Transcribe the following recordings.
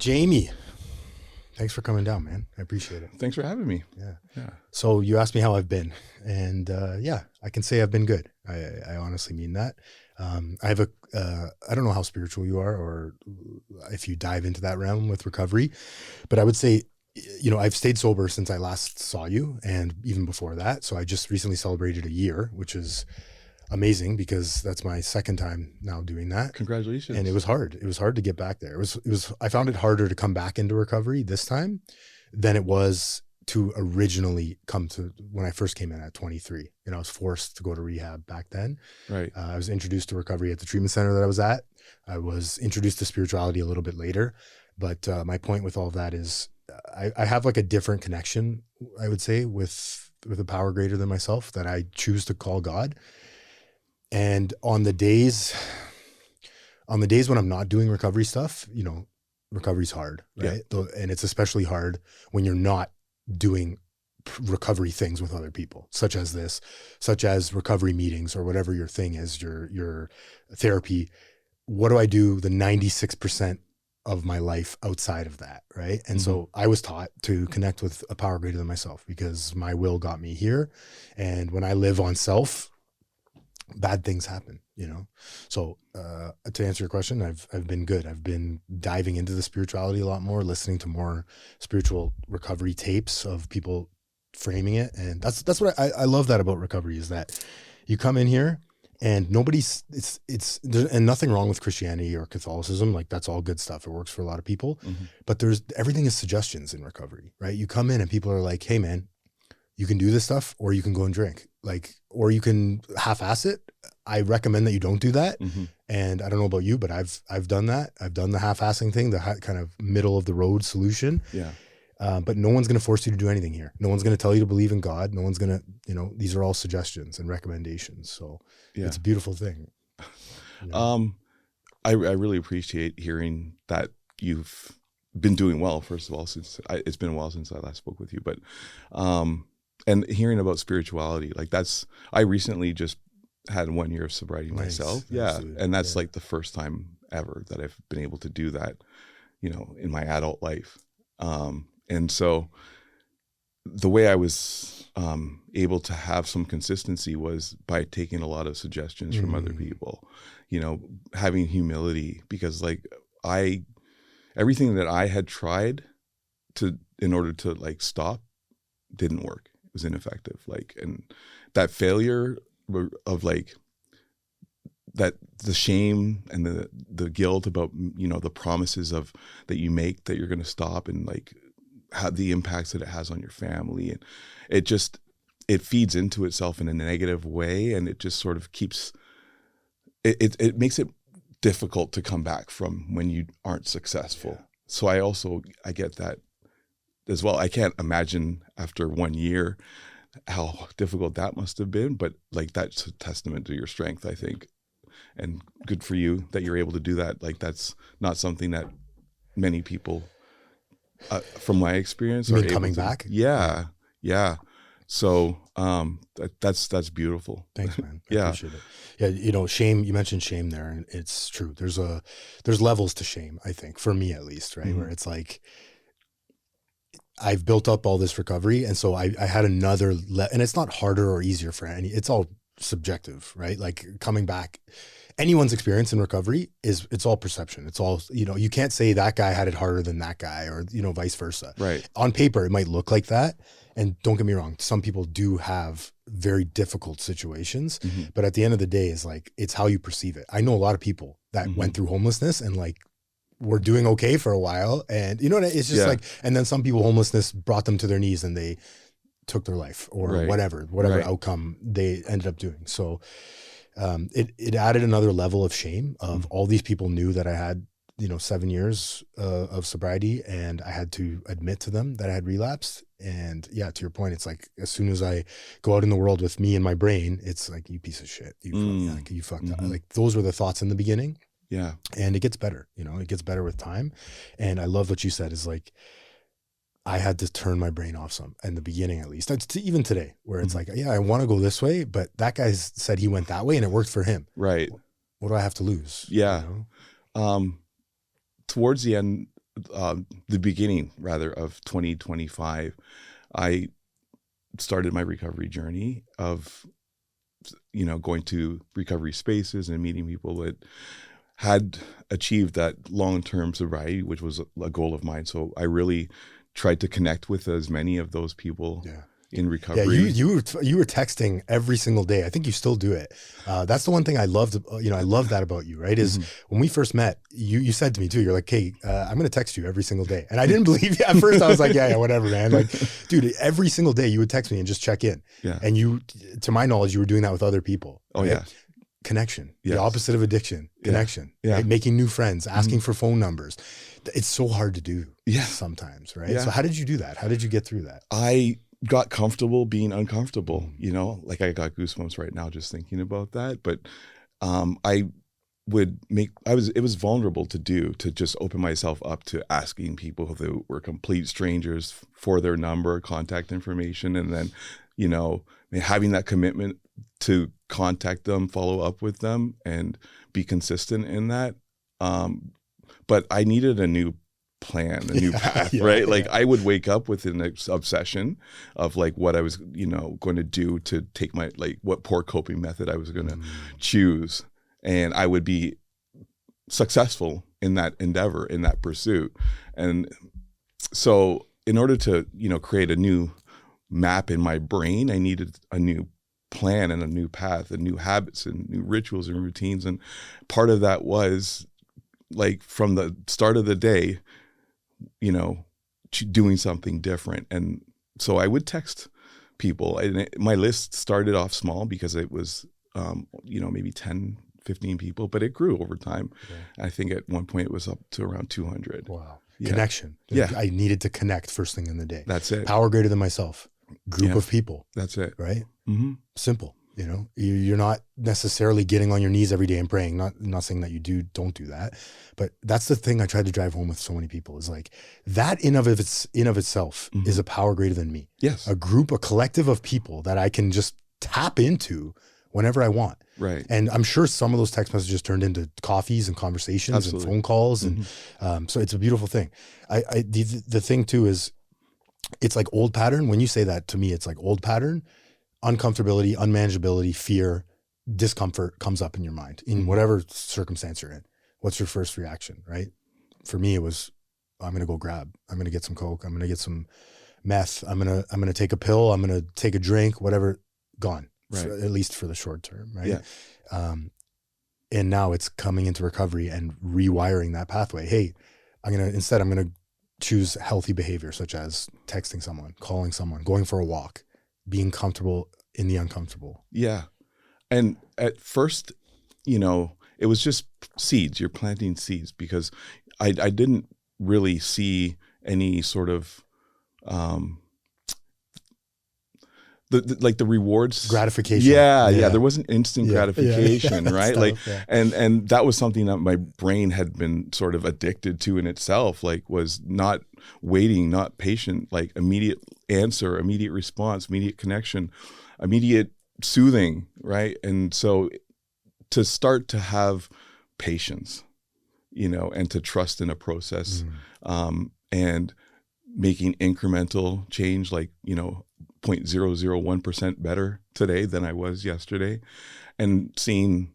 Jamie, thanks for coming down, man. I appreciate it. Thanks for having me. Yeah. So you asked me how I've been, and yeah, I can say I've been good. I honestly mean that. I have I don't know how spiritual you are, or if you dive into that realm with recovery, but I would say, I've stayed sober since I last saw you, and even before that. So I just recently celebrated a year, which is amazing because that's my second time now doing that. Congratulations. And it was hard. It was hard to get back there. I found it harder to come back into recovery this time than it was to originally come to when I first came in at 23. I was forced to go to rehab back then. Right. I was introduced to recovery at the treatment center that I was at. I was introduced to spirituality a little bit later. But my point with all of that is I have like a different connection, I would say, with a power greater than myself that I choose to call God. And on the days when I'm not doing recovery stuff, recovery's hard, right? Yeah. And it's especially hard when you're not doing recovery things with other people, such as recovery meetings or whatever your thing is, your therapy. What do I do the 96% of my life outside of that, right? And so I was taught to connect with a power greater than myself because my will got me here. And when I live on self, bad things happen, So to answer your question, I've been good. I've been diving into the spirituality a lot more, listening to more spiritual recovery tapes of people framing it. And that's what I love that about recovery is that you come in here and and nothing wrong with Christianity or Catholicism. Like that's all good stuff. It works for a lot of people, but everything is suggestions in recovery, right? You come in and people are like, hey man, you can do this stuff or you can go and drink, or you can half-ass it. I recommend that you don't do that. And I don't know about you, but I've done that. I've done the half-assing thing, the kind of middle of the road solution. Yeah. But no one's going to force you to do anything here. No one's going to tell you to believe in God. No one's going to, these are all suggestions and recommendations. So it's a beautiful thing. I really appreciate hearing that you've been doing well, first of all, since it's been a while since I last spoke with you, but, and hearing about spirituality, I recently just had 1 year of sobriety myself. Yeah. And that's like the first time ever that I've been able to do that, in my adult life. And so the way I was able to have some consistency was by taking a lot of suggestions from other people, having humility, because everything that I had tried in order to stop didn't work. It was ineffective. And that failure of that the shame and the guilt about, the promises that you make that you're going to stop, and how the impacts that it has on your family. And it feeds into itself in a negative way. And it just sort of keeps, it makes it difficult to come back from when you aren't successful. Yeah. So I get that as well. I can't imagine after 1 year how difficult that must have been, but that's a testament to your strength, I think. And good for you that you're able to do that. That's not something that many people, from my experience, you are mean able coming to. back. Yeah. So that's beautiful. Thanks, man. I Yeah. appreciate it. Yeah, shame. You mentioned shame there, and it's true. There's levels to shame, I think, for me at least, right? Where it's I've built up all this recovery, and so I had another and it's not harder or easier for any. It's all subjective, right? Coming back, anyone's experience in recovery it's all perception. It's all, you can't say that guy had it harder than that guy, or vice versa. Right. On paper, it might look like that. And don't get me wrong, some people do have very difficult situations, but at the end of the day, it's how you perceive it. I know a lot of people that went through homelessness and were doing okay for a while. And it's just and then some people, homelessness brought them to their knees and they took their life, or whatever outcome they ended up doing. So it added another level of shame of all these people knew that I had, 7 years of sobriety, and I had to admit to them that I had relapsed. And yeah, to your point, it's as soon as I go out in the world with me in my brain, it's you piece of shit, you fucked up. Those were the thoughts in the beginning. Yeah. And it gets better, it gets better with time. And I love what you said is I had to turn my brain off some in the beginning, at least. It's even today, where it's I want to go this way, but that guy said he went that way and it worked for him. Right. What do I have to lose? Yeah. Towards the end the beginning rather of 2025, I started my recovery journey of, going to recovery spaces and meeting people that had achieved that long-term sobriety, which was a goal of mine. So I really tried to connect with as many of those people in recovery. Yeah, you were texting every single day. I think you still do it. That's the one thing I loved. I love that about you, right? Is when we first met, you said to me too. You're like, "Hey, I'm going to text you every single day," and I didn't believe you at first. I was like, "Yeah, whatever, man." Like, dude, every single day you would text me and just check in. Yeah. And you, to my knowledge, you were doing that with other people. Oh right? yeah. Connection, Yes. the opposite of addiction, connection, right? Making new friends, asking for phone numbers. It's so hard to do sometimes, right? So how did you do that? How did you get through that? I got comfortable being uncomfortable, like I got goosebumps right now just thinking about that. But it was vulnerable to just open myself up to asking people who were complete strangers for their number, contact information, and then, having that commitment to contact them, follow up with them, and be consistent in that. But I needed a new plan, a new path, right? Like I would wake up with an obsession of like what I was, going to do to take my, like what poor coping method I was going to choose. And I would be successful in that endeavor, in that pursuit. And so in order to, create a new map in my brain, I needed a new plan and a new path and new habits and new rituals and routines. And part of that was like from the start of the day, doing something different. And so I would text people. My list started off small because it was, maybe 10, 15 people, but it grew over time. Yeah. I think at one point it was up to around 200. Wow. Yeah. Connection. Yeah. I needed to connect first thing in the day. That's it. Power greater than myself. Group of people. That's it. Right? Mm-hmm. Simple. You're not necessarily getting on your knees every day and praying. Not saying that you don't do that, but that's the thing I tried to drive home with so many people is like that in of itself is a power greater than me. Yes. A collective of people that I can just tap into whenever I want. Right. And I'm sure some of those text messages turned into coffees and conversations and phone calls. And so it's a beautiful thing. The thing too is it's like old pattern. When you say that to me, it's like old pattern. Uncomfortability, unmanageability, fear, discomfort comes up in your mind in whatever circumstance you're in. What's your first reaction, right? For me, it was, I'm going to get some Coke. I'm going to get some meth. I'm going to take a pill. I'm going to take a drink, whatever, gone, right. At least for the short term. Right. Yeah. And now it's coming into recovery and rewiring that pathway. Hey, I'm going to choose healthy behavior, such as texting someone, calling someone, going for a walk, being comfortable in the uncomfortable. Yeah. And at first, it was just seeds. You're planting seeds because I didn't really see any sort of, the rewards. Gratification. Yeah. There wasn't instant gratification, right? And that was something that my brain had been sort of addicted to in itself, like was not waiting, not patient, like immediate answer, immediate response, immediate connection, immediate soothing, right? And so to start to have patience, and to trust in a process, and making incremental change, like, 0.001% better today than I was yesterday, and seeing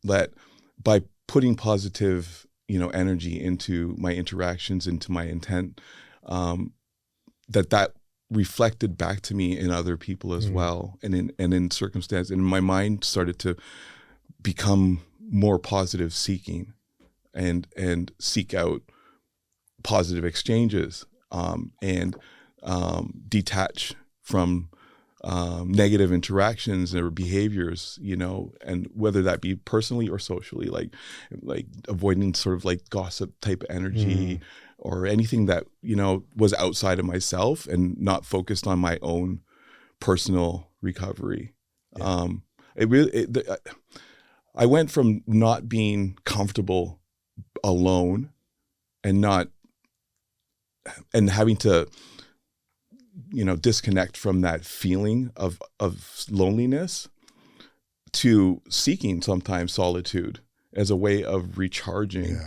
that by putting positive, energy into my interactions, into my intent, that reflected back to me in other people as well, and in circumstance, and my mind started to become more positive seeking, and seek out positive exchanges, and detach from negative interactions or behaviors, and whether that be personally or socially, like avoiding sort of like gossip type energy, or anything that, was outside of myself and not focused on my own personal recovery. Yeah. I went from not being comfortable alone and having to, disconnect from that feeling of loneliness, to seeking sometimes solitude as a way of recharging,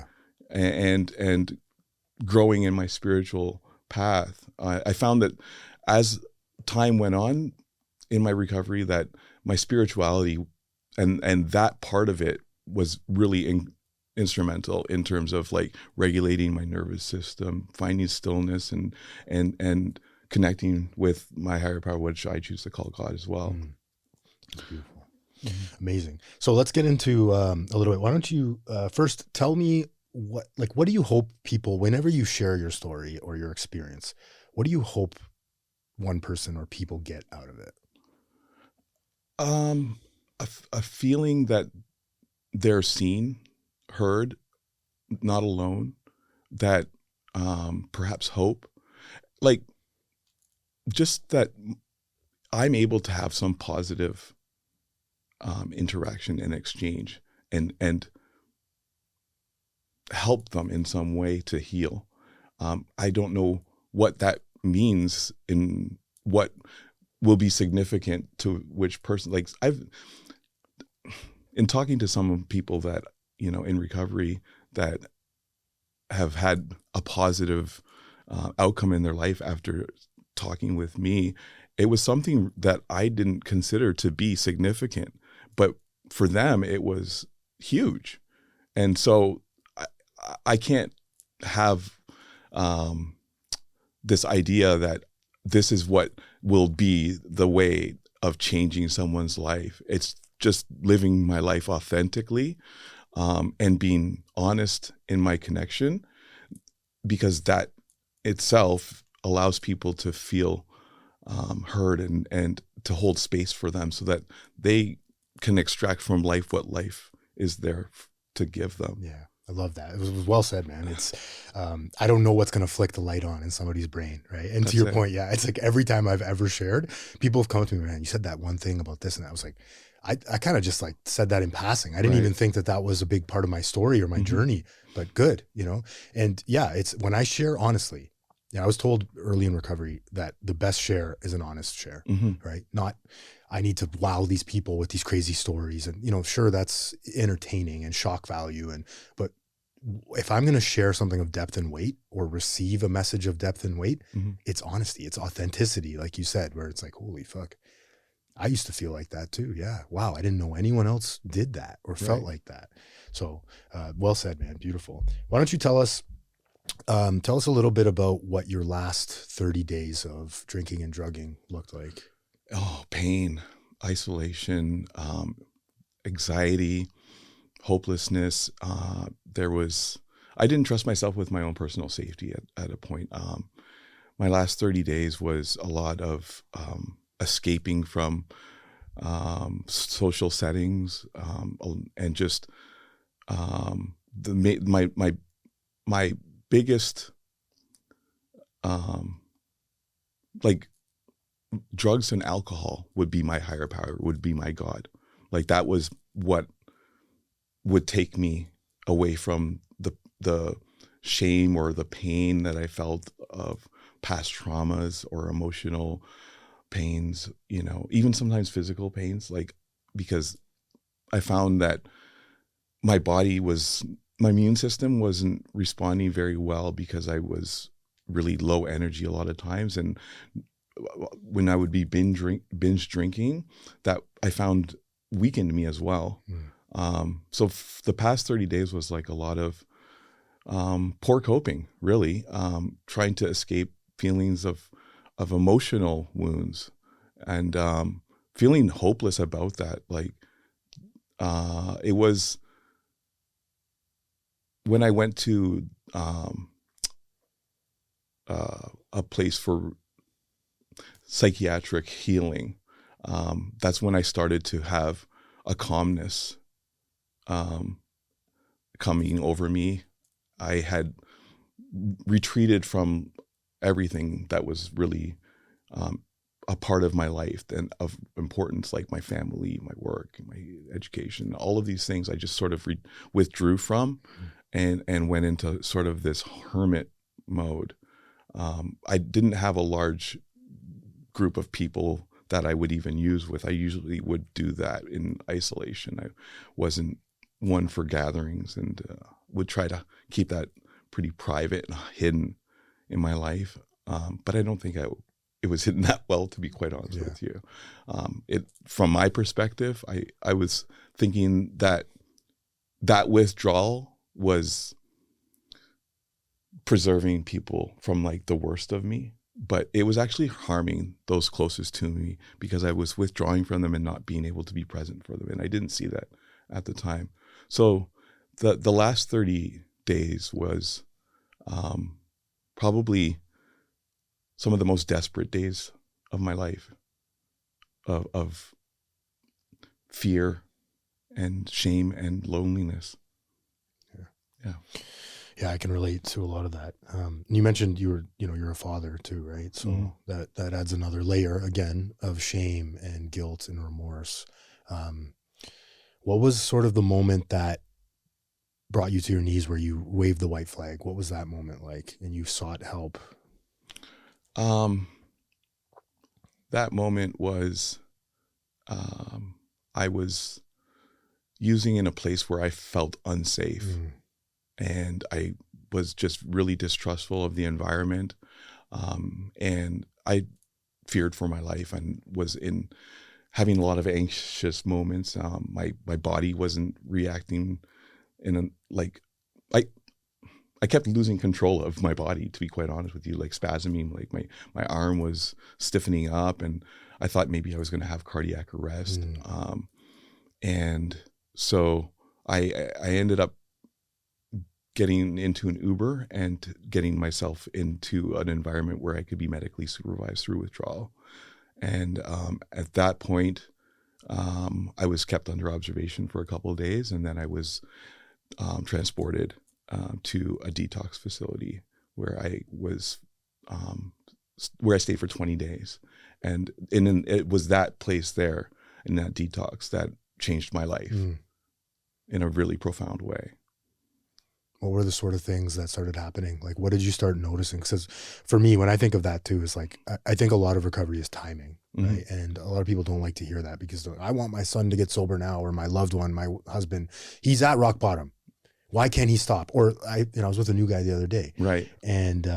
and growing in my spiritual path, I found that as time went on in my recovery, that my spirituality and that part of it was really instrumental in terms of like regulating my nervous system, finding stillness, and connecting with my higher power, which I choose to call God as well. That's beautiful. Amazing. So let's get into a little bit. Why don't you first tell me what do you hope people, whenever you share your story or your experience, what do you hope one person or people get out of it? A feeling that they're seen, heard, not alone, that perhaps hope, like just that I'm able to have some positive interaction and exchange and help them in some way to heal. I don't know what that means in what will be significant to which person. Like in talking to some people that, you know, in recovery that have had a positive outcome in their life after talking with me, it was something that I didn't consider to be significant, but for them it was huge. And so I can't have this idea that this is what will be the way of changing someone's life. It's just living my life authentically and being honest in my connection, because that itself allows people to feel heard and to hold space for them so that they can extract from life what life is there to give them. Yeah. I love that. It was well said, man. It's, I don't know what's going to flick the light on in somebody's brain. Right. And That's to your it. point, yeah, it's like every time I've ever shared, people have come to me, man, you said that one thing about this. And I was like, I kind of just like said that in passing. I didn't Right. even think that that was a big part of my story or my journey, but good, you know? And yeah, it's when I share honestly, I was told early in recovery that the best share is an honest share, right? Not, I need to wow these people with these crazy stories. And, you know, sure, that's entertaining and shock value. But if I'm going to share something of depth and weight or receive a message of depth and weight, it's honesty, it's authenticity, like you said, where it's like, holy fuck, I used to feel like that too. Yeah. Wow. I didn't know anyone else did that or felt like that. So well said, man. Beautiful. Why don't you tell us a little bit about what your last 30 days of drinking and drugging looked like? Oh, pain, isolation, anxiety, hopelessness. I didn't trust myself with my own personal safety at a point. My last 30 days was a lot of escaping from social settings and just my biggest like drugs and alcohol would be my higher power, would be my God. Like that was what would take me away from the shame or the pain that I felt of past traumas or emotional pains, you know, even sometimes physical pains, like, because I found that my immune system wasn't responding very well because I was really low energy a lot of times. And when I would be binge drinking, that I found weakened me as well. So the past 30 days was like a lot of poor coping, really, trying to escape feelings of emotional wounds and feeling hopeless about that. Like it was when I went to a place for psychiatric healing, that's when I started to have a calmness coming over me. I had retreated from everything that was really a part of my life and of importance, like my family, my work, my education, all of these things I just sort of withdrew from and went into sort of this hermit mode. I didn't have a large group of people that I would even use with. I usually would do that in isolation. I wasn't one for gatherings and would try to keep that pretty private and hidden in my life. But I don't think it was hidden that well, to be quite honest with you. From my perspective, I was thinking that withdrawal was preserving people from like the worst of me, but it was actually harming those closest to me because I was withdrawing from them and not being able to be present for them. And I didn't see that at the time. So the last 30 days was probably some of the most desperate days of my life, of fear and shame and loneliness. Yeah, I can relate to a lot of that. You mentioned you're a father too, right? So that adds another layer again of shame and guilt and remorse. What was sort of the moment that brought you to your knees where you waved the white flag? What was that moment like? And you sought help? That moment was, I was using in a place where I felt unsafe. And I was just really distrustful of the environment. And I feared for my life and was having a lot of anxious moments. My body wasn't reacting I kept losing control of my body, to be quite honest with you, like spasming, like my arm was stiffening up, and I thought maybe I was going to have cardiac arrest. And so I ended up getting into an Uber and getting myself into an environment where I could be medically supervised through withdrawal. And at that point, I was kept under observation for a couple of days, and then I was transported to a detox facility where I was, where I stayed for 20 days. And it was that place there in that detox that changed my life in a really profound way. What were the sort of things that started happening? Like, what did you start noticing? Because for me, when I think of that too, it's like, I think a lot of recovery is timing, right? And a lot of people don't like to hear that because I want my son to get sober now, or my loved one, my husband, he's at rock bottom. Why can't he stop? Or I was with a new guy the other day. Right. And,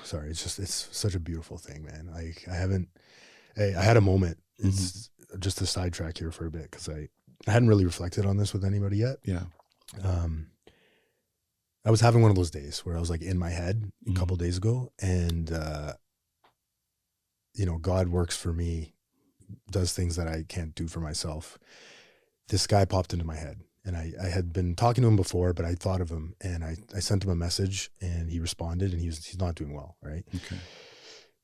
sorry, it's such a beautiful thing, man. Like I had a moment. It's just a sidetrack here for a bit, because I hadn't really reflected on this with anybody yet. Yeah. I was having one of those days where I was like in my head a couple days ago, and God works for me, does things that I can't do for myself. This guy popped into my head, and I had been talking to him before, but I thought of him, and I sent him a message, and he responded, and he's not doing well, right? Okay.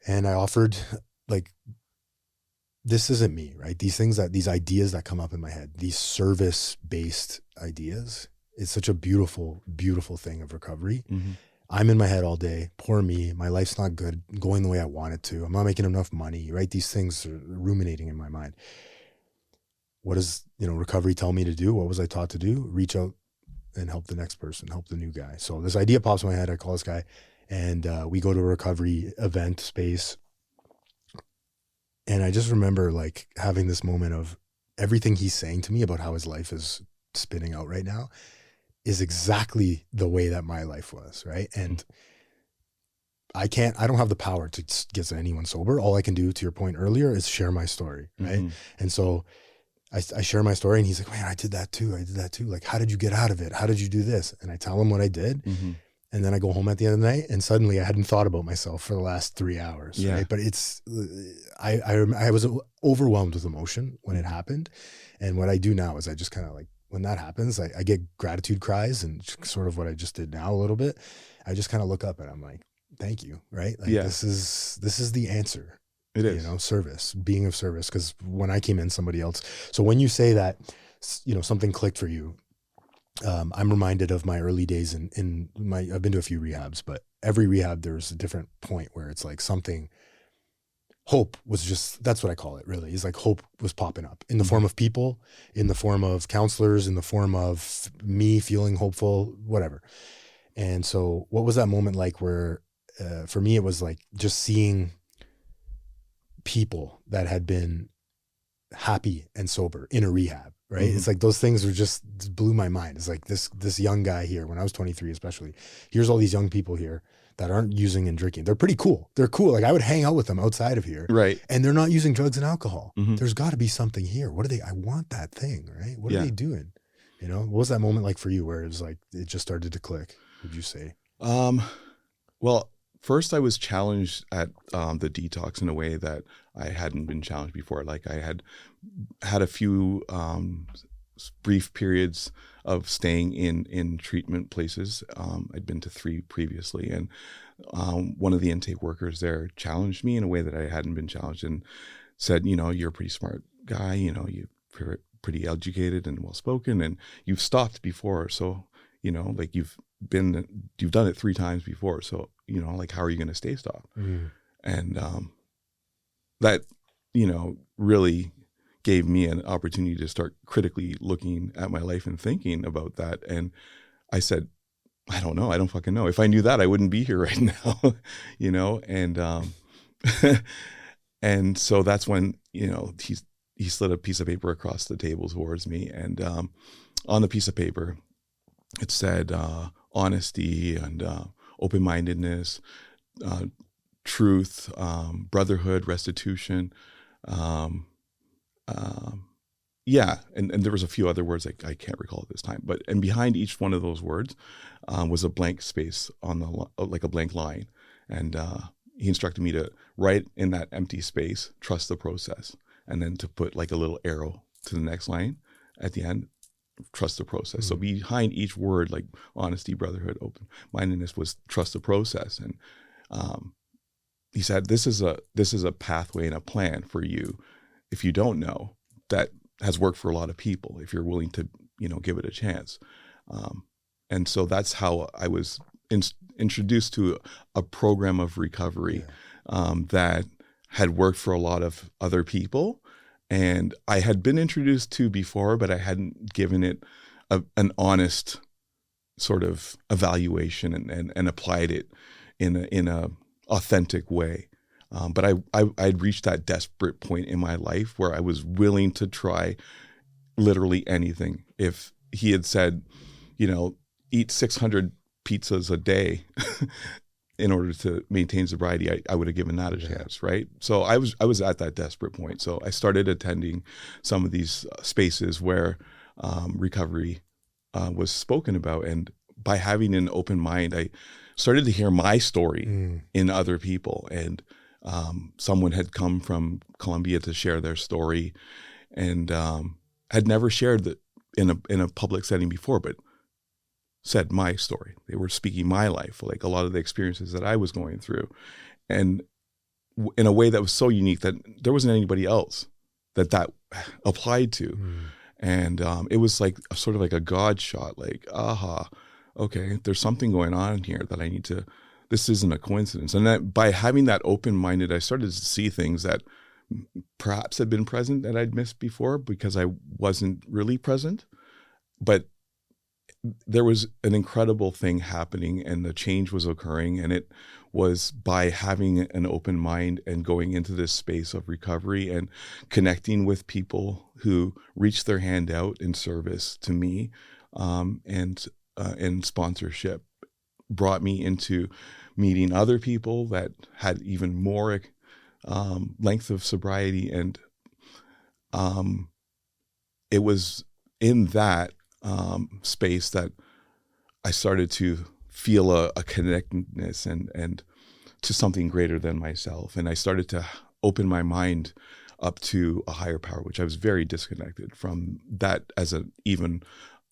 And I offered, like, this isn't me, right? These ideas that come up in my head, these service-based ideas, it's such a beautiful, beautiful thing of recovery. I'm in my head all day. Poor me. My life's not good, going the way I want it to. I'm not making enough money, right? These things are ruminating in my mind. What does, recovery tell me to do? What was I taught to do? Reach out and help the next person, help the new guy. So this idea pops in my head. I call this guy, and we go to a recovery event space. And I just remember like having this moment of everything he's saying to me about how his life is spinning out right now is exactly the way that my life was, right? And I don't have the power to get anyone sober. All I can do, to your point earlier, is share my story, right? And so I share my story, and he's like, man, I did that too. Like, how did you get out of it? How did you do this? And I tell him what I did. And then I go home at the end of the night, and suddenly I hadn't thought about myself for the last 3 hours. Yeah. Right? But I was overwhelmed with emotion when it happened. And what I do now is I just kind of like, when that happens, I get gratitude cries, and sort of what I just did now a little bit. I just kind of look up and I'm like, thank you. Right. Like, this is the answer. It is, service, being of service. Because when I came in, somebody else. So when you say that, something clicked for you, I'm reminded of my early days I've been to a few rehabs, but every rehab, there's a different point where it's like hope was just, that's what I call it really. It's like hope was popping up in the form of people, in the form of counselors, in the form of me feeling hopeful, whatever. And so what was that moment like where, for me, it was like just seeing people that had been happy and sober in a rehab, right? Mhm. It's like those things were just blew my mind. It's like this young guy here when I was 23, especially. Here's all these young people here that aren't using and drinking. They're pretty cool. They're cool. Like I would hang out with them outside of here, Right. and they're not using drugs and alcohol. Mhm. There's got to be something here. What are they? I want that thing, right? What are Yeah. they doing? You know, what was that moment like for you where it was like it just started to click? Would you say? Um, well, first I was challenged at the detox in a way that I hadn't been challenged before. Like I had a few brief periods of staying in treatment places. I'd been to 3 previously, and one of the intake workers there challenged me in a way that I hadn't been challenged, and said, you're a pretty smart guy. You're pretty educated and well spoken, and you've stopped before. So, like you've done it 3 times before. So, like, how are you going to stay stopped? Mm. And that, really gave me an opportunity to start critically looking at my life and thinking about that. And I said, I don't know. I don't fucking know. If I knew that, I wouldn't be here right now, and, and so that's when, he slid a piece of paper across the table towards me. And on the piece of paper, it said honesty and open-mindedness, truth, brotherhood, restitution. Um, yeah, and there was a few other words I can't recall at this time. And behind each one of those words was a blank space on like a blank line. And he instructed me to write in that empty space, trust the process, and then to put like a little arrow to the next line at the end, trust the process. So behind each word, like honesty, brotherhood, open-mindedness, was trust the process. And he said, this is a pathway and a plan for you. If you don't know, that has worked for a lot of people, if you're willing to, give it a chance. And so that's how I was introduced to a program of recovery that had worked for a lot of other people. And I had been introduced to before, but I hadn't given it an honest sort of evaluation and applied it in a authentic way. But I'd reached that desperate point in my life where I was willing to try literally anything. If he had said, eat 600 pizzas a day in order to maintain sobriety, I would have given that a chance, right? So I was at that desperate point. So I started attending some of these spaces where recovery was spoken about. And by having an open mind, I started to hear my story in other people. And someone had come from Colombia to share their story, and had never shared that in a public setting before, but said my story. They were speaking my life, like a lot of the experiences that I was going through, and in a way that was so unique that there wasn't anybody else that applied to. And it was like sort of like a God shot, like, aha, okay, there's something going on here that I need to, this isn't a coincidence. And that by having that open-minded, I started to see things that perhaps had been present that I'd missed before because I wasn't really present. But there was an incredible thing happening, and the change was occurring. And it was by having an open mind and going into this space of recovery and connecting with people who reached their hand out in service to me, and sponsorship brought me into meeting other people that had even more length of sobriety. And it was in that space that I started to feel a connectedness and to something greater than myself. And I started to open my mind up to a higher power, which I was very disconnected from that as even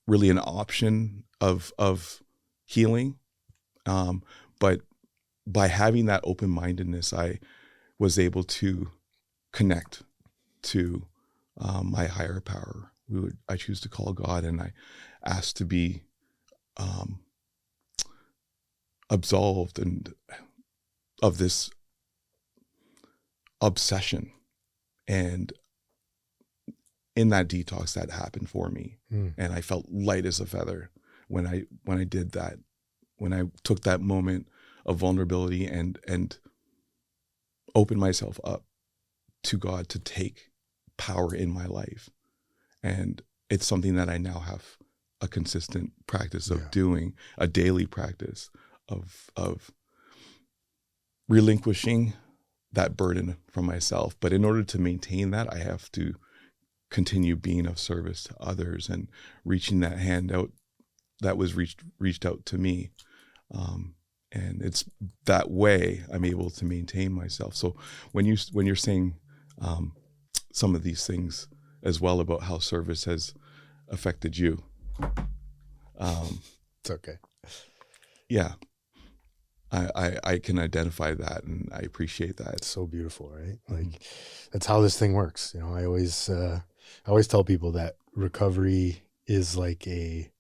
really an option of healing. But by having that open-mindedness, I was able to connect to my higher power. I choose to call God, and I asked to be absolved and of this obsession. And in that detox, that happened for me, and I felt light as a feather when I did that. When I took that moment of vulnerability and opened myself up to God to take power in my life. And it's something that I now have a consistent practice of Yeah. doing, a daily practice of relinquishing that burden from myself. But in order to maintain that, I have to continue being of service to others and reaching that hand out that was reached out to me. And it's that way I'm able to maintain myself. So when you're saying some of these things as well about how service has affected you, It's okay. yeah, I can identify that, and I appreciate that. It's so beautiful, right? Like that's how this thing works. You know, I always tell people that recovery is like a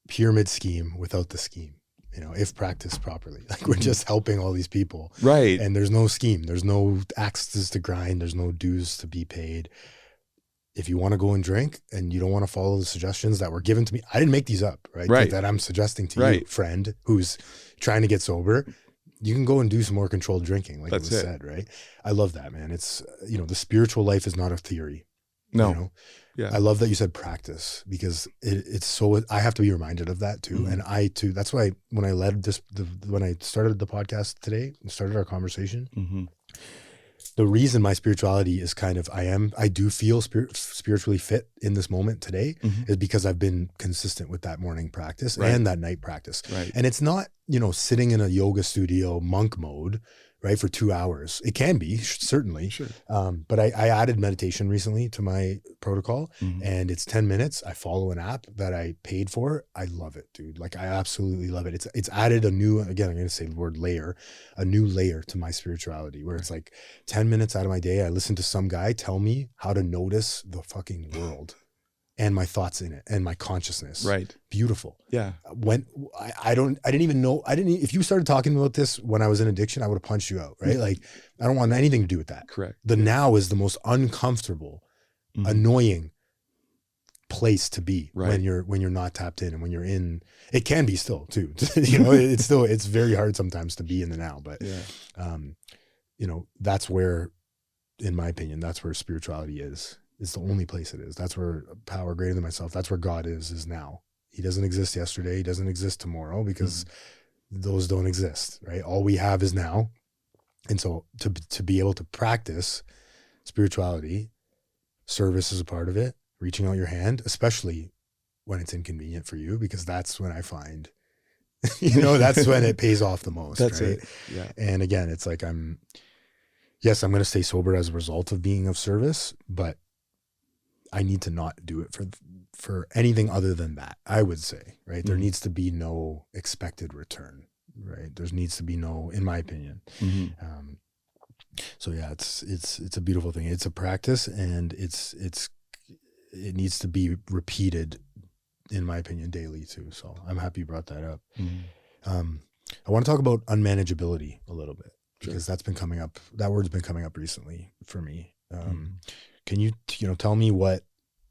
pyramid scheme without the scheme. You know, if practiced properly, like we're just helping all these people, Right. and there's no scheme, there's no axes to grind, there's no dues to be paid. If you want to go and drink and you don't want to follow the suggestions that were given to me, I didn't make these up, right? Right. That I'm suggesting to you, Right. friend, who's trying to get sober. You can go and do some more controlled drinking, like That's it was it. said, right? I love that, man. It's, you know, the spiritual life is not a theory. No. You know? Yeah. I love that you said practice, because it's so, I have to be reminded of that too. And I too, that's why when I when I started the podcast today and started our conversation, the reason my spirituality is kind of, I do feel spiritually fit in this moment today is because I've been consistent with that morning practice and that night practice. Right. And it's not, you know, sitting in a yoga studio monk mode, right, for 2 hours. It can be, certainly. Sure. But I added meditation recently to my protocol, and it's 10 minutes. I follow an app that I paid for. I love it, dude. Like, I absolutely love it. It's added a new, again, I'm going to say the word layer, a new layer to my spirituality, where it's like 10 minutes out of my day, I listen to some guy tell me how to notice the fucking world and my thoughts in it and my consciousness. Right. Beautiful. Yeah. When I didn't even know, if you started talking about this when I was in addiction, I would have punched you out, right? Like, I don't want anything to do with that. Correct. The now is the most uncomfortable, annoying place to be when you're not tapped in, and when you're in, it can be still too, you know, it's very hard sometimes to be in the now, but you know, that's where, in my opinion, that's where spirituality is. It's the only place it is. That's where power greater than myself, that's where God is now. He doesn't exist yesterday. He doesn't exist tomorrow, because those don't exist, right? All we have is now. And so to be able to practice spirituality, service is a part of it, reaching out your hand, especially when it's inconvenient for you, because that's when I find, you know, that's when it pays off the most. That's right? it. Yeah. And again, it's like, I'm going to stay sober as a result of being of service, but I need to not do it for anything other than that, I would say, right? There needs to be no expected return, right? There needs to be no, in my opinion. So yeah, it's a beautiful thing. It's a practice, and it needs to be repeated, in my opinion, daily too. So I'm happy you brought that up. I want to talk about unmanageability a little bit, because that's been coming up. That word's been coming up recently for me. Can you tell me what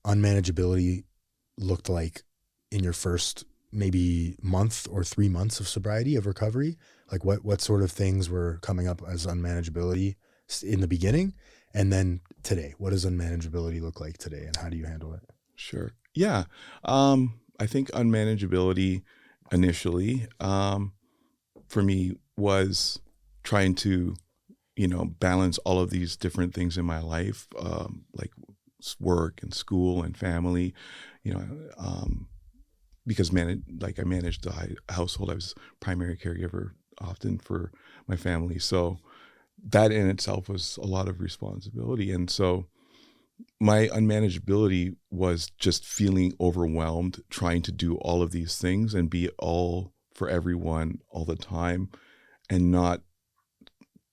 unmanageability looked like in your first maybe month or 3 months of sobriety, of recovery? Like what sort of things were coming up as unmanageability in the beginning, and then today? What does unmanageability look like today, and how do you handle it? Sure. Yeah. I think unmanageability initially, for me, was trying to, balance all of these different things in my life, like work and school and family, because I managed the household. I was primary caregiver often for my family. So that in itself was a lot of responsibility. And so my unmanageability was just feeling overwhelmed, trying to do all of these things and be all for everyone all the time, and not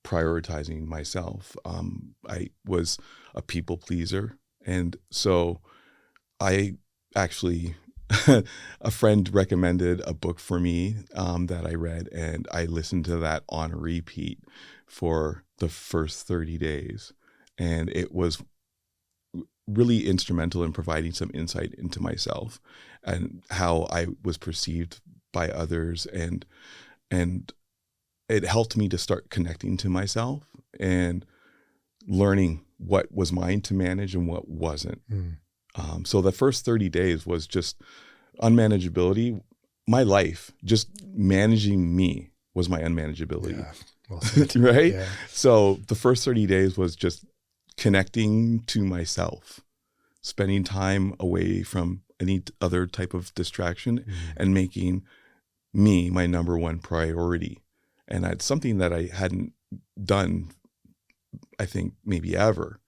prioritizing myself. I was a people pleaser. And so I actually, a friend recommended a book for me that I read, and I listened to that on repeat for the first 30 days. And it was really instrumental in providing some insight into myself and how I was perceived by others. And it helped me to start connecting to myself and learning what was mine to manage and what wasn't. So the first 30 days was just unmanageability. My life, just managing me was my unmanageability. Yeah. Well said. Right? Yeah. So the first 30 days was just connecting to myself, spending time away from any other type of distraction and making me my number one priority. And it's something that I hadn't done, I think, maybe ever.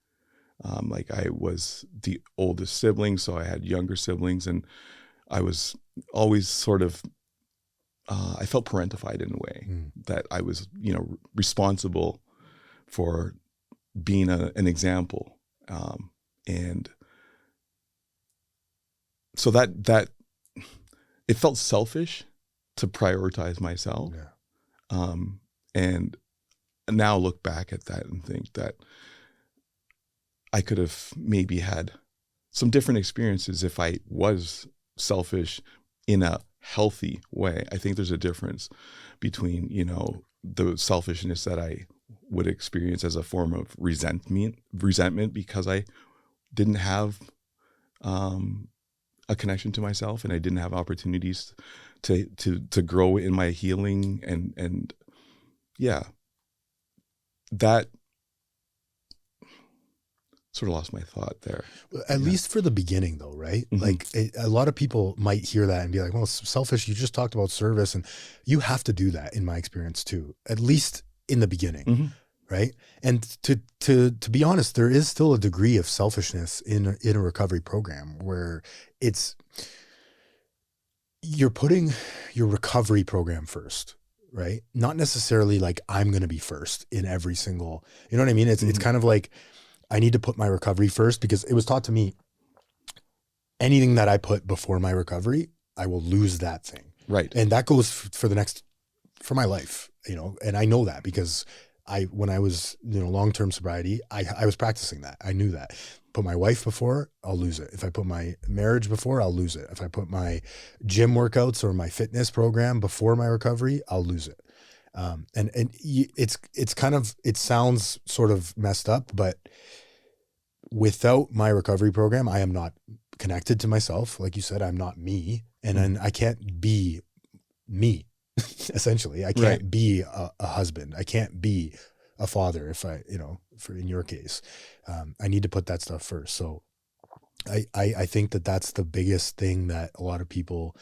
Like I was the oldest sibling, so I had younger siblings, and I was always sort of, I felt parentified in a way that I was, responsible for being an example. And so that it felt selfish to prioritize myself. Yeah. And now look back at that and think that I could have maybe had some different experiences if I was selfish in a healthy way. I think there's a difference between, the selfishness that I would experience as a form of resentment because I didn't have a connection to myself and I didn't have opportunities to grow in my healing and yeah, that sort of lost my thought there. At least for the beginning though, right? Mm-hmm. Like a lot of people might hear that and be like, well, it's selfish. You just talked about service, and you have to do that in my experience too, at least in the beginning. Mm-hmm. Right. And to be honest, there is still a degree of selfishness in a recovery program where you're putting your recovery program first, right? Not necessarily like I'm going to be first in every single, you know what I mean? It's kind of like, I need to put my recovery first because it was taught to me anything that I put before my recovery, I will lose that thing. Right. And that goes for my life, and I know that because when I was, long-term sobriety, I was practicing that. I knew that. Put my wife before, I'll lose it. If I put my marriage before, I'll lose it. If I put my gym workouts or my fitness program before my recovery, I'll lose it. And it's kind of, it sounds sort of messed up, but without my recovery program, I am not connected to myself. Like you said, I'm not me, and then I can't be me. Essentially, I can't be a husband. I can't be a father if for in your case, I need to put that stuff first. So I think that's the biggest thing that a lot of people,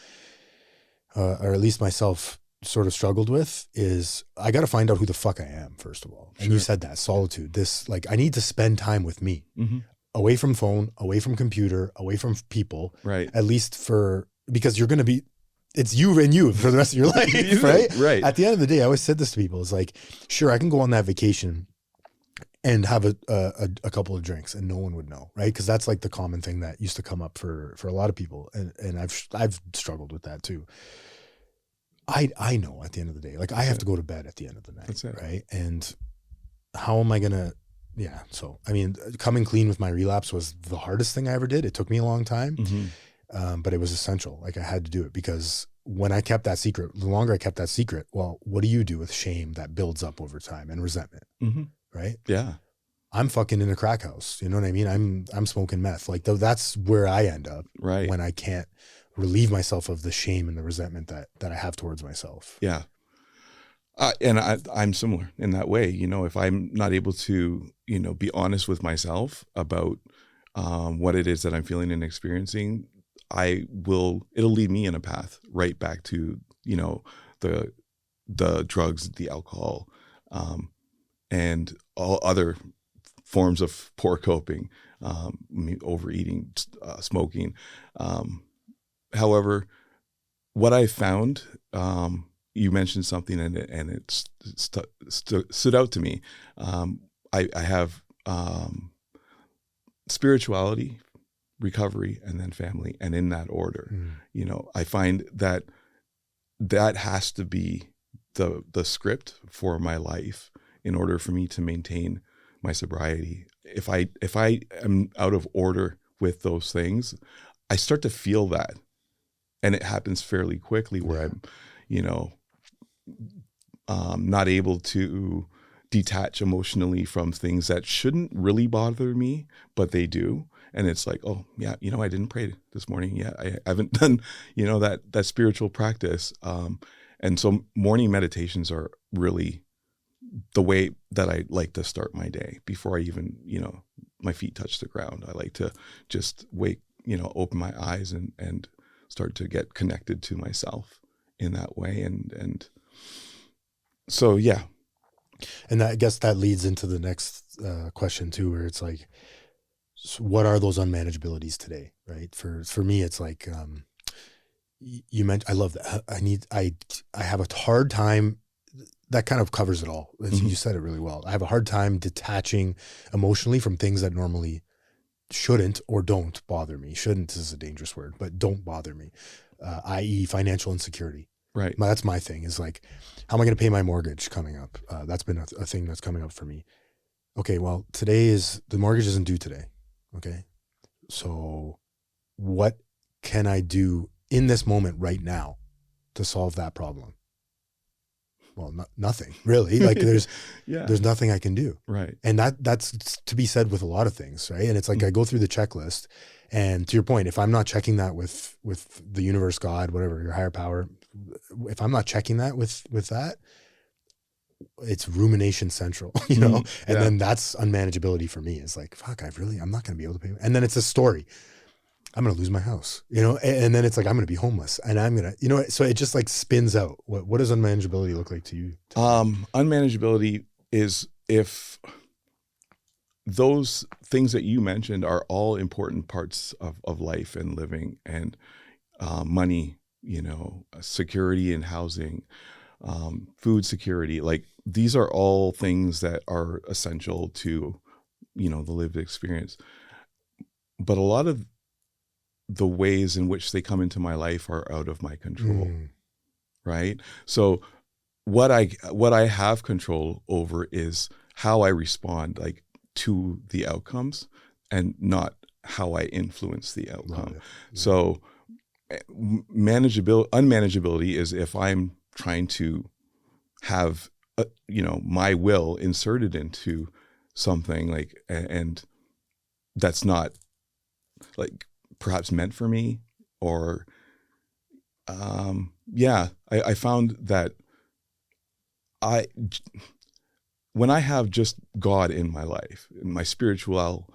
or at least myself, sort of struggled with is I got to find out who the fuck I am, first of all. And you said that solitude, I need to spend time with me, away from phone, away from computer, away from people, right? At least because you're going to be, it's you and you for the rest of your life, right? Right. At the end of the day, I always said this to people. It's like, sure, I can go on that vacation and have a couple of drinks and no one would know, right? Because that's like the common thing that used to come up for a lot of people. And I've struggled with that too. I know at the end of the day, like I have to go to bed at the end of the night, right? And how am I going to, so, I mean, coming clean with my relapse was the hardest thing I ever did. It took me a long time. But it was essential. Like I had to do it because when I kept that secret, the longer I kept that secret, well, what do you do with shame that builds up over time and resentment? Right? Yeah. I'm fucking in a crack house. You know what I mean? I'm smoking meth. Like that's where I end up when I can't relieve myself of the shame and the resentment that I have towards myself. Yeah. And I'm similar in that way. If I'm not able to, be honest with myself about what it is that I'm feeling and experiencing, it'll lead me in a path right back to, the drugs, the alcohol, and all other forms of poor coping, overeating, smoking. However, what I found, you mentioned something and it stood out to me. I have spirituality, recovery, and then family, and in that order. I find that has to be the script for my life in order for me to maintain my sobriety. If I am out of order with those things, I start to feel that, and it happens fairly quickly where I'm not able to detach emotionally from things that shouldn't really bother me, but they do. And it's like, oh yeah, I didn't pray this morning. Yeah, I haven't done, that spiritual practice. And so morning meditations are really the way that I like to start my day before I even, my feet touch the ground. I like to just open my eyes and start to get connected to myself in that way. And so, yeah. And I guess that leads into the next question too, where it's like, so what are those unmanageabilities today? Right. For me, it's like, you mentioned, I love that. I have a hard time. That kind of covers it all. Mm-hmm. You said it really well. I have a hard time detaching emotionally from things that normally shouldn't or don't bother me. Shouldn't is a dangerous word, but don't bother me, i.e. financial insecurity. Right. That's my thing, is like, how am I going to pay my mortgage coming up? That's been a thing that's coming up for me. Okay, well, the mortgage isn't due today. Okay. So what can I do in this moment right now to solve that problem? Well, nothing really. Like there's nothing I can do. Right. And that's to be said with a lot of things. Right. And it's like, Mm-hmm. I go through the checklist, and to your point, if I'm not checking that with the universe, God, whatever, your higher power, if I'm not checking that with that, it's rumination central, and then that's unmanageability for me. It's like, fuck, I'm not going to be able to pay. And then it's a story. I'm going to lose my house, and then it's like, I'm going to be homeless, and I'm going to, so it just like spins out. What does unmanageability look like to you? Unmanageability is if those things that you mentioned are all important parts of life and living, and money, security and housing, food security. Like these are all things that are essential to, the lived experience. But a lot of the ways in which they come into my life are out of my control. Right. So what I have control over is how I respond, like, to the outcomes, and not how I influence the outcome. So unmanageability is if I'm trying to have, my will inserted into something, like, and that's not like perhaps meant for me, or, I found that when I have just God in my life and my spiritual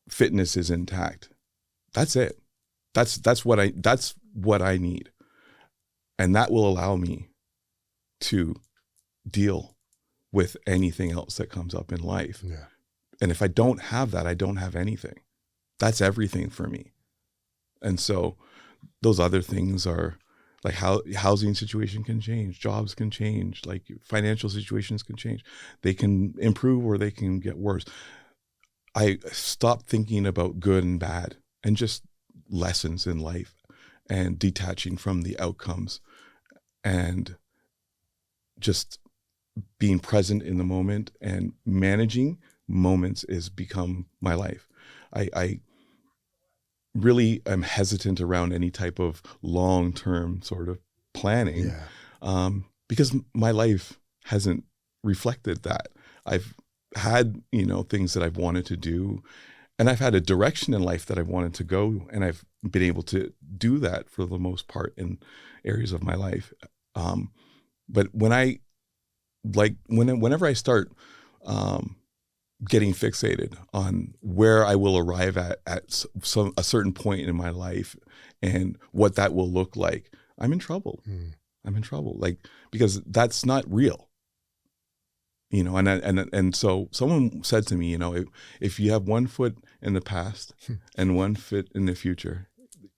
fitness is intact, that's it. That's what I need. And that will allow me to deal with anything else that comes up in life. Yeah. And if I don't have that, I don't have anything. That's everything for me. And so those other things are like, how housing situation can change, jobs can change, like financial situations can change. They can improve or they can get worse. I stopped thinking about good and bad and just lessons in life, and detaching from the outcomes, and just being present in the moment, and managing moments is become my life. I really am hesitant around any type of long-term sort of planning, because my life hasn't reflected that. I've had, things that I've wanted to do, and I've had a direction in life that I've wanted to go, and I've been able to do that for the most part in areas of my life. But whenever I start getting fixated on where I will arrive at a certain point in my life and what that will look like, I'm in trouble. I'm in trouble, like, because that's not real. And so someone said to me, if you have one foot in the past and one foot in the future,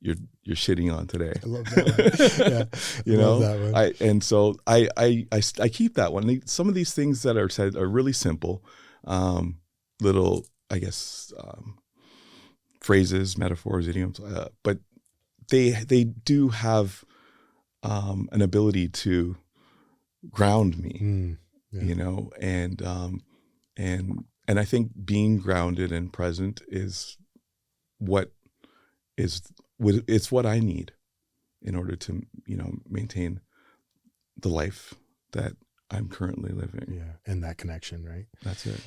you're shitting on today. I love that one. Love that one. So I keep that one. Some of these things that are said are really simple, little, I guess, phrases, metaphors, idioms, but they do have an ability to ground me. And I think being grounded and present is what I need in order to, maintain the life that I'm currently living. Yeah. And that connection, right? That's it.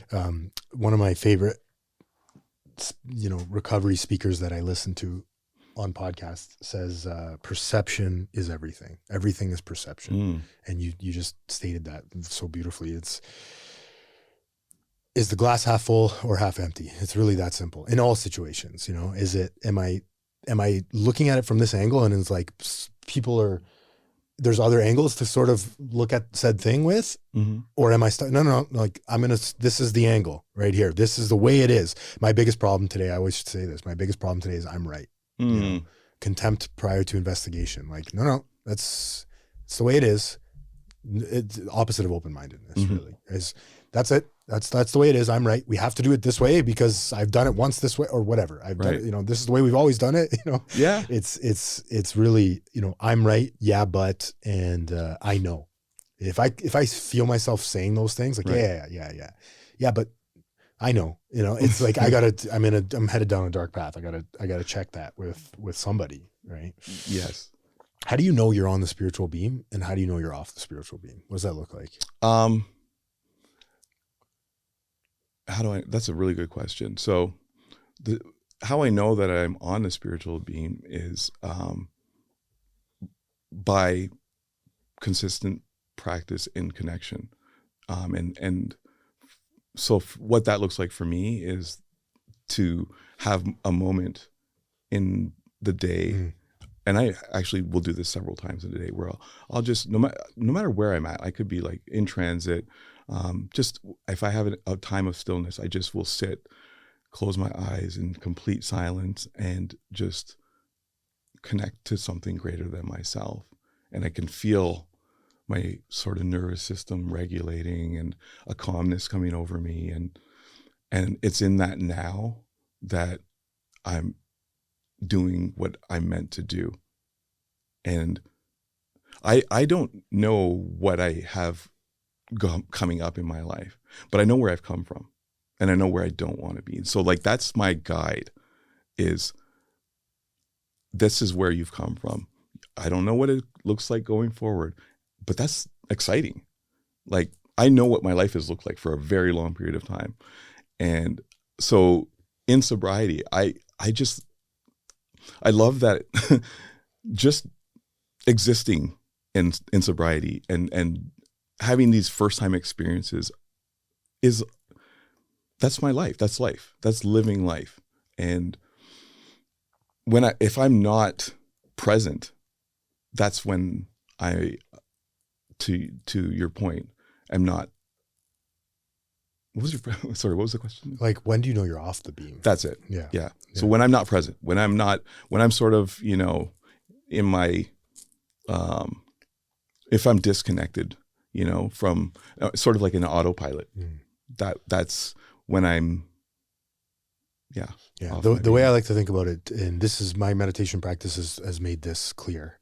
One of my favorite recovery speakers that I listen to on podcasts says perception is everything. Everything is perception. And you just stated that so beautifully. Is the glass half full or half empty? It's really that simple in all situations. Am I looking at it from this angle, and it's like there's other angles to sort of look at said thing with, or am I no, like this is the angle right here. This is the way it is. My biggest problem today, I always say this, my biggest problem today is I'm right. Contempt prior to investigation. Like, no, it's the way it is. It's opposite of open-mindedness, really. That's it. That's the way it is. I'm right. We have to do it this way because I've done it once this way or whatever. I've done it, this is the way we've always done it. Yeah. It's really, I'm right. Yeah. But, and I know if I feel myself saying those things like, yeah, but I know, it's like, I'm headed down a dark path. I gotta check that with somebody. Right. Yes. How do you know you're on the spiritual beam, and how do you know you're off the spiritual beam? What does that look like? That's a really good question. So how I know that I'm on the spiritual beam is by consistent practice in connection. And so what that looks like for me is to have a moment in the day, and I actually will do this several times in a day, where I'll just, no matter where I'm at, I could be like in transit, just if I have a time of stillness, I just will sit, close my eyes in complete silence, and just connect to something greater than myself. And I can feel my sort of nervous system regulating and a calmness coming over me. And it's in that now that I'm doing what I'm meant to do. And I don't know what I have coming up in my life, but I know where I've come from, and I know where I don't want to be. And so like, that's my guide, is this is where you've come from. I don't know what it looks like going forward, but that's exciting. Like, I know what my life has looked like for a very long period of time. And so in sobriety, I love that just existing in sobriety and having these first time experiences that's my life. That's life. That's living life. And if I'm not present, that's when to your point, I'm not. What was the question? Like, when do you know you're off the beam? That's it. Yeah. So when I'm not present, when I'm sort of, in my, if I'm disconnected, from sort of like an autopilot, that's when I'm, yeah. The way I like to think about it, and this is my meditation practice has made this clear.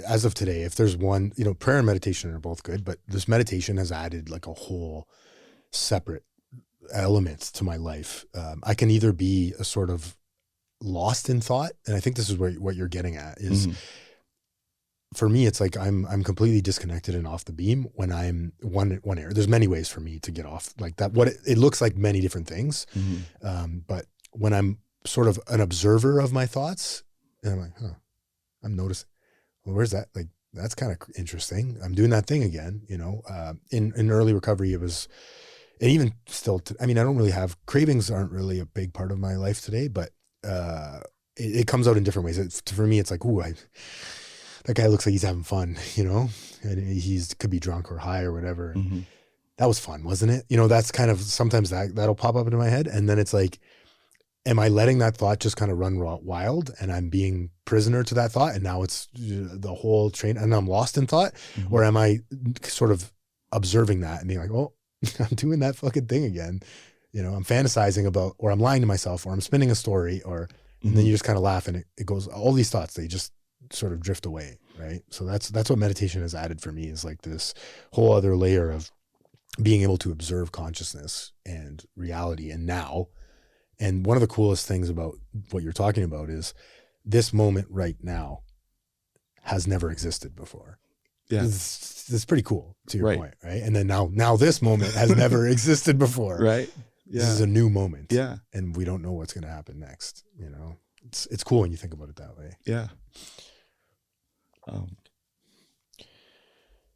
As of today, if there's one, prayer and meditation are both good, but this meditation has added like a whole separate element to my life. I can either be a sort of lost in thought, and I think this is what you're getting at is, for me, it's like I'm completely disconnected and off the beam when I'm one area. There's many ways for me to get off like that. It looks like many different things, but when I'm sort of an observer of my thoughts, and I'm like, I'm noticing. Well, where's that? Like, that's kind of interesting. I'm doing that thing again, in early recovery, it was, and even still, I don't really have, cravings aren't really a big part of my life today, but it comes out in different ways. For me, it's like, that guy looks like he's having fun, and could be drunk or high or whatever. That was fun, wasn't it? That's kind of, sometimes that'll pop up into my head. And then it's like, am I letting that thought just kind of run wild, and I'm being prisoner to that thought, and now it's the whole train and I'm lost in thought? Or am I sort of observing that and being like, oh, I'm doing that fucking thing again. I'm fantasizing about, or I'm lying to myself, or I'm spinning a story, and then you just kind of laugh, and it goes, all these thoughts, they just sort of drift away. Right. So that's what meditation has added for me, is like this whole other layer of being able to observe consciousness and reality and now. And one of the coolest things about what you're talking about is this moment right now has never existed before. Yeah. It's pretty cool, to your point. Right. And then now this moment has never existed before. Right. This is a new moment. Yeah. And we don't know what's going to happen next. You know, it's cool when you think about it that way. Yeah.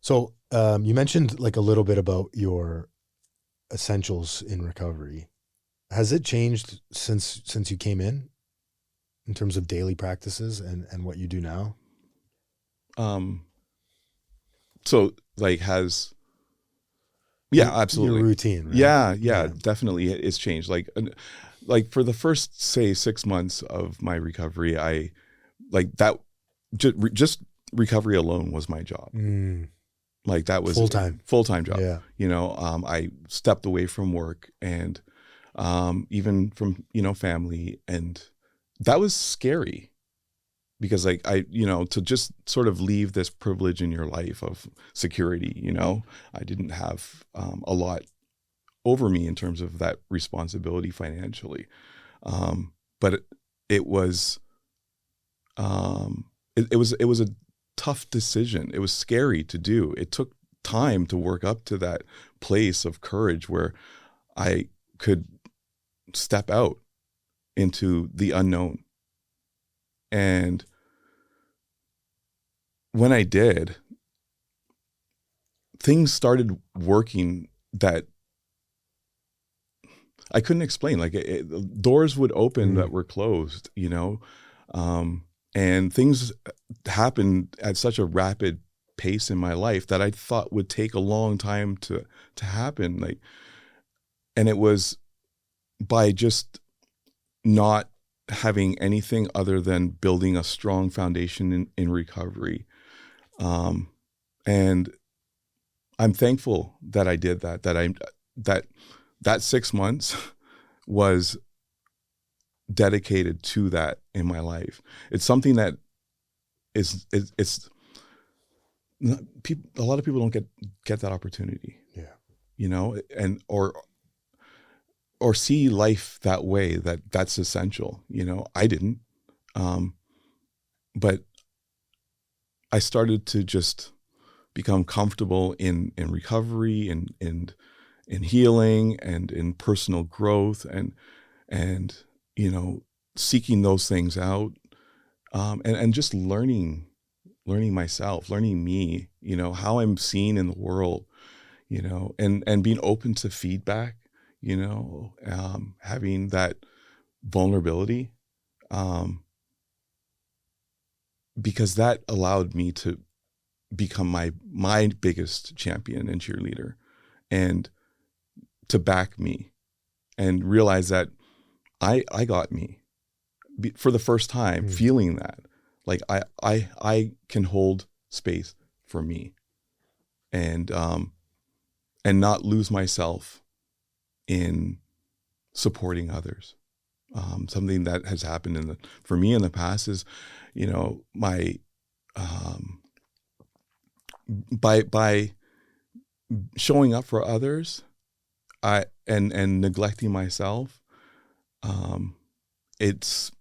So you mentioned like a little bit about your essentials in recovery. Has it changed since you came in terms of daily practices and what you do now? So like absolutely. Your routine, right? Yeah, definitely it's changed. Like for the first, say, 6 months of my recovery, I like that just recovery alone was my job. Like that was full-time job. Yeah. You know, I stepped away from work and even from, family, and that was scary because like to just sort of leave this privilege in your life of security, I didn't have a lot over me in terms of that responsibility financially. But it was it was a tough decision. It was scary to do. It took time to work up to that place of courage where I could step out into the unknown. And when I did, things started working that I couldn't explain. Like doors would open that were closed, and things happened at such a rapid pace in my life that I thought would take a long time to happen. Like, and it was by just not having anything other than building a strong foundation in recovery. And I'm thankful that I did that, that 6 months was dedicated to that in my life. It's something that it's not, a lot of people don't get that opportunity. Yeah. And or see life that way, that's essential. I didn't. But I started to just become comfortable in recovery and in healing and in personal growth and seeking those things out, and just learning myself, learning me, how I'm seen in the world, and being open to feedback, having that vulnerability, because that allowed me to become my biggest champion and cheerleader, and to back me and realize that I got me for the first time, feeling that like I can hold space for me and not lose myself in supporting others. Something that has happened for me in the past is, my by showing up for others, and neglecting myself, it's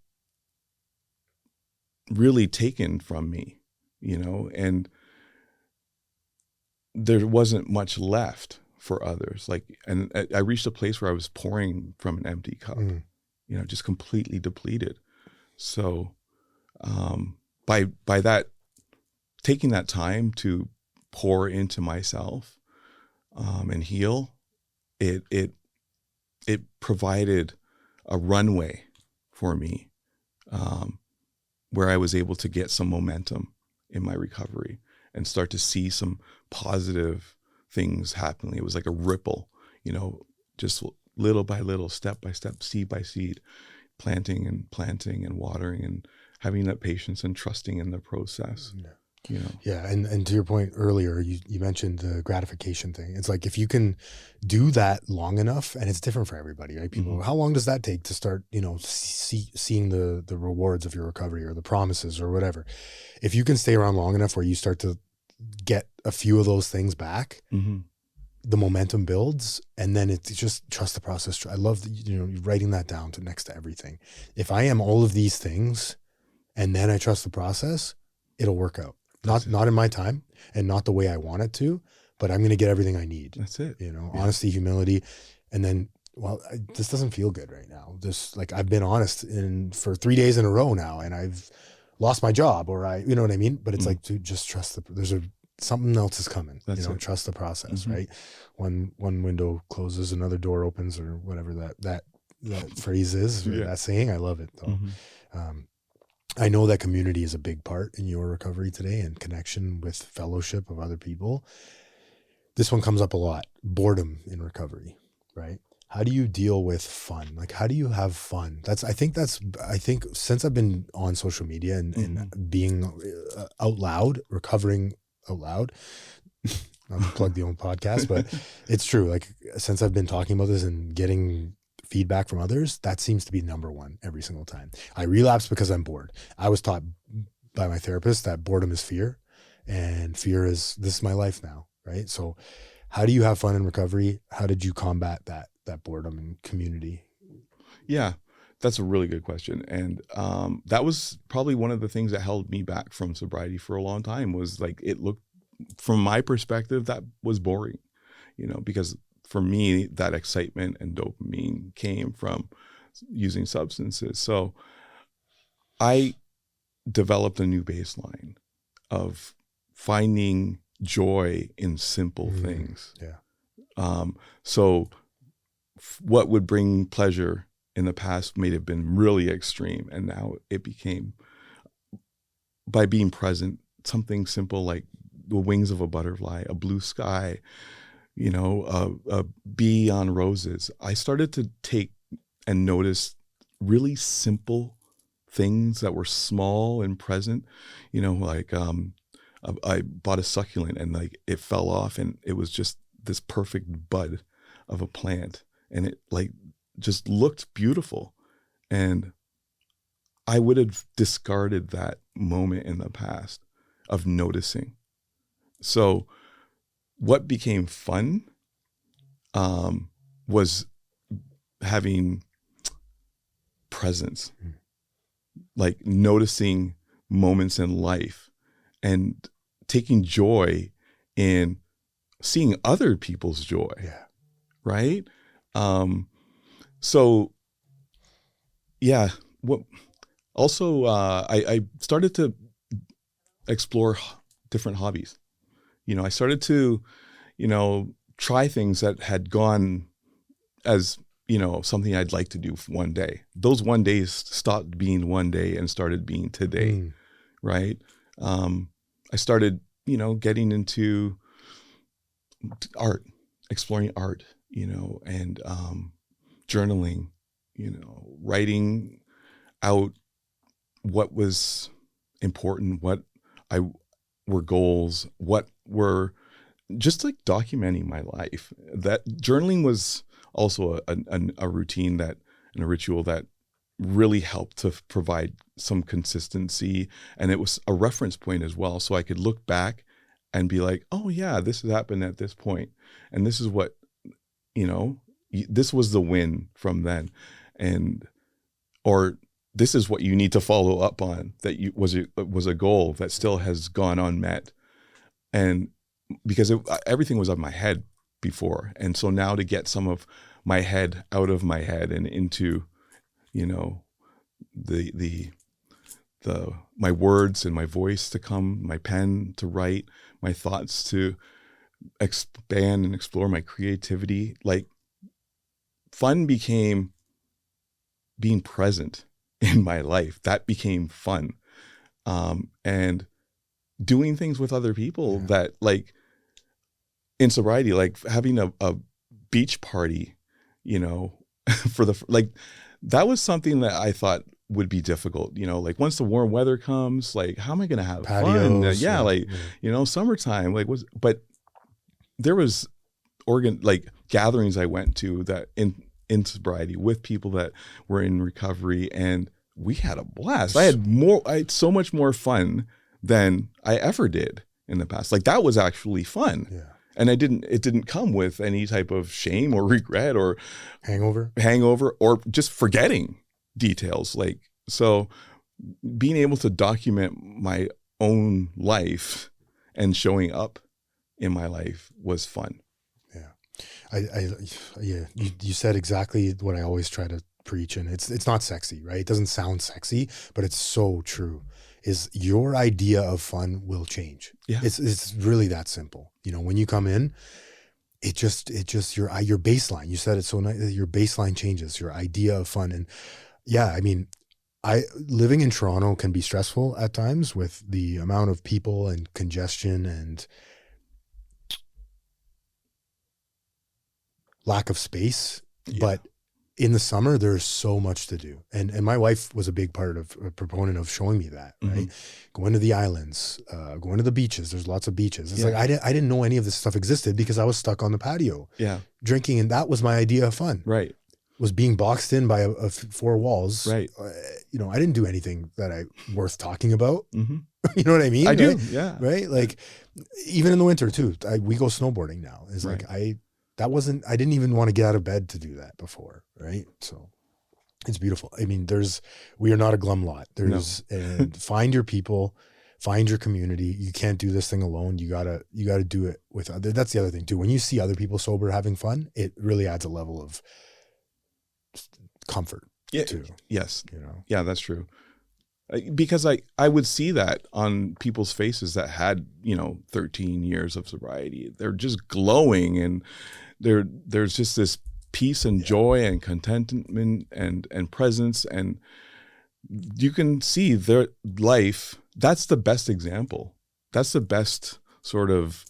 really taken from me, and there wasn't much left for others. And I reached a place where I was pouring from an empty cup, just completely depleted. So, by that, taking that time to pour into myself, and heal, it provided a runway for me, where I was able to get some momentum in my recovery and start to see some positive things happening. It was like a ripple, just little by little, step by step, seed by seed, planting and watering and having that patience and trusting in the process. Yeah. And to your point earlier, you mentioned the gratification thing. It's like, if you can do that long enough, and it's different for everybody, right? People, how long does that take to start, seeing the rewards of your recovery or the promises or whatever? If you can stay around long enough where you start to get a few of those things back, the momentum builds, and then it's just trust the process. I love writing that down next to everything. If I am all of these things and then I trust the process, it'll work out. Not in my time and not the way I want it to, but I'm going to get everything I need. That's it. Honesty, humility, and then well, this doesn't feel good right now. This, like, I've been honest for 3 days in a row now, and I've lost my job, or you know what I mean? But it's like, dude, just trust something else is coming. That's it. Trust the process, right? When one window closes, another door opens, or whatever that phrase is, that saying. I love it though. I know that community is a big part in your recovery today, and connection with fellowship of other people. This one comes up a lot. Boredom in recovery, right? How do you deal with fun? Like, how do you have fun? I think since I've been on social media and being out loud, recovering out loud, not to plug the own podcast, but it's true. Like, since I've been talking about this and getting feedback from others, that seems to be number one every single time. I relapse because I'm bored. I was taught by my therapist that boredom is fear, and fear is, this is my life now, right? So how do you have fun in recovery? How did you combat that boredom in community? Yeah, that's a really good question. And that was probably one of the things that held me back from sobriety for a long time, was like, it looked, from my perspective, that was boring, because for me, that excitement and dopamine came from using substances. So I developed a new baseline of finding joy in simple things. Yeah. So what would bring pleasure in the past may have been really extreme, and now it became, by being present, something simple like the wings of a butterfly, a blue sky, a bee on roses. I started to take and notice really simple things that were small and present, like I bought a succulent, and like it fell off, and it was just this perfect bud of a plant, and it like just looked beautiful. And I would have discarded that moment in the past of noticing. So what became fun was having presence, like noticing moments in life and taking joy in seeing other people's joy. Yeah. Right. So yeah. Also, I started to explore different hobbies. I started to, try things that had gone as, something I'd like to do one day. Those one days stopped being one day and started being today. Right. I started, getting into art, exploring art, and journaling, writing out what was important, what were goals, what were just like documenting my life. That journaling was also a routine and a ritual that really helped to provide some consistency. And it was a reference point as well. So I could look back and be like, oh yeah, this has happened at this point. And this is what, this was the win from then. Or this is what you need to follow up on, that was a goal that still has gone unmet. And because everything was on my head before. And so now to get some of my head out of my head and into, my words and my voice to come, my pen to write, my thoughts to expand and explore, my creativity, like fun became being present in my life. That became fun. And doing things with other people that, like, in sobriety, like having a beach party, that was something that I thought would be difficult, like once the warm weather comes, like, how am I going to have Patios, fun? Summertime, but there was gatherings I went to that in sobriety with people that were in recovery, and we had a blast. I had so much more fun than I ever did in the past. Like, that was actually fun. Yeah. And it didn't come with any type of shame or regret or hangover or just forgetting details. Like, so being able to document my own life and showing up in my life was fun. Yeah. Yeah, you said exactly what I always try to preach, and it's not sexy, right? It doesn't sound sexy, but it's so true. Is your idea of fun will change. Yeah. It's really that simple. You know, when you come in, it just your baseline. You said it so nice. Your baseline changes. Your idea of fun, and yeah, I mean, living in Toronto can be stressful at times with the amount of people and congestion and lack of space. Yeah. But in the summer, there's so much to do. And my wife was a big a proponent of showing me that, right? Going to the islands, going to the beaches. There's lots of beaches. It's like, I didn't know any of this stuff existed because I was stuck on the patio drinking. And that was my idea of fun. Right. Was being boxed in by four walls. Right. You know, I didn't do anything worth talking about. Mm-hmm. You know what I mean? I do. Right? Yeah. Right. Like even in the winter too, we go snowboarding now. It's like, I didn't even want to get out of bed to do that before. Right. So it's beautiful. I mean, we are not a glum lot. And find your people, find your community. You can't do this thing alone. You gotta do it with other. That's the other thing too. When you see other people sober having fun, it really adds a level of comfort too. Yes. You know? Yeah, that's true. Because I would see that on people's faces that had, 13 years of sobriety. They're just glowing, and there's just this peace and joy and contentment and presence, and you can see their life. That's the best example. That's the best sort of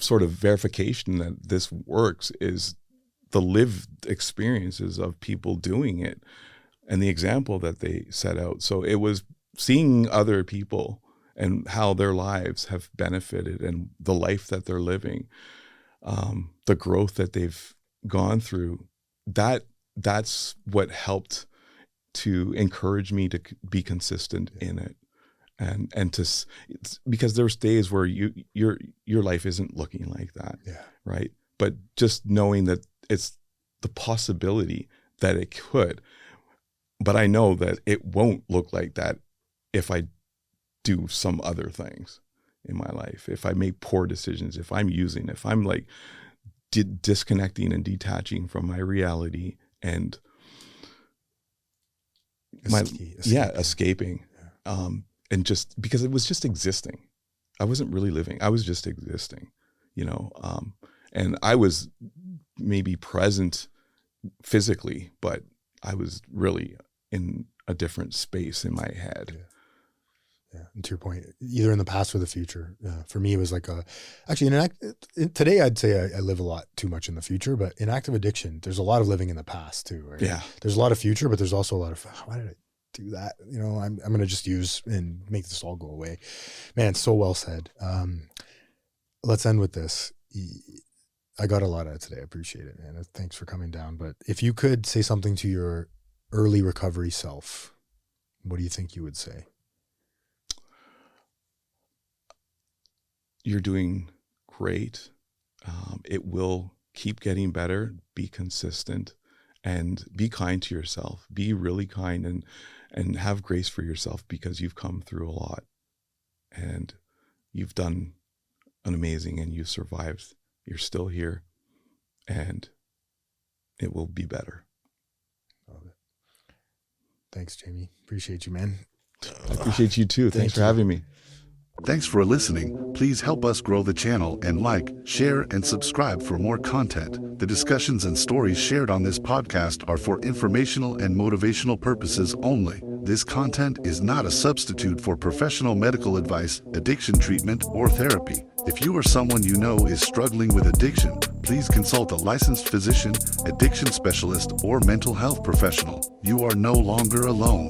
verification that this works, is the lived experiences of people doing it and the example that they set out. So it was seeing other people and how their lives have benefited and the life that they're living, the growth that they've gone through. That's what helped to encourage me to be consistent in it. And because there's days where your life isn't looking like that. Yeah. Right. But just knowing that it's the possibility that it could, but I know that it won't look like that if I do some other things in my life, if I make poor decisions, if I'm like disconnecting and detaching from my reality and escaping. Yeah. And just because it was just existing. I wasn't really living. I was just existing, and I was maybe present physically, but I was really in a different space in my head. Yeah. And to your point, either in the past or the future. For me, it was like today I'd say I live a lot too much in the future, but in active addiction, there's a lot of living in the past too, right? Yeah. There's a lot of future, but there's also a lot of, why did I do that? I'm going to just use and make this all go away. Man, so well said. Let's end with this. I got a lot out of today. I appreciate it, man. Thanks for coming down. But if you could say something to your early recovery self, what do you think you would say? You're doing great. It will keep getting better. Be consistent and be kind to yourself. Be really kind and have grace for yourself, because you've come through a lot and you've done an amazing, and you've survived. You're still here, and it will be better. Love it. Thanks, Jamie. Appreciate you, man. I appreciate you too. Thanks for having me. Thanks for listening. Please help us grow the channel and like, share, and subscribe for more content. The discussions and stories shared on this podcast are for informational and motivational purposes only. This content is not a substitute for professional medical advice, addiction treatment, or therapy. If you or someone you know is struggling with addiction, please consult a licensed physician, addiction specialist, or mental health professional. You are no longer alone.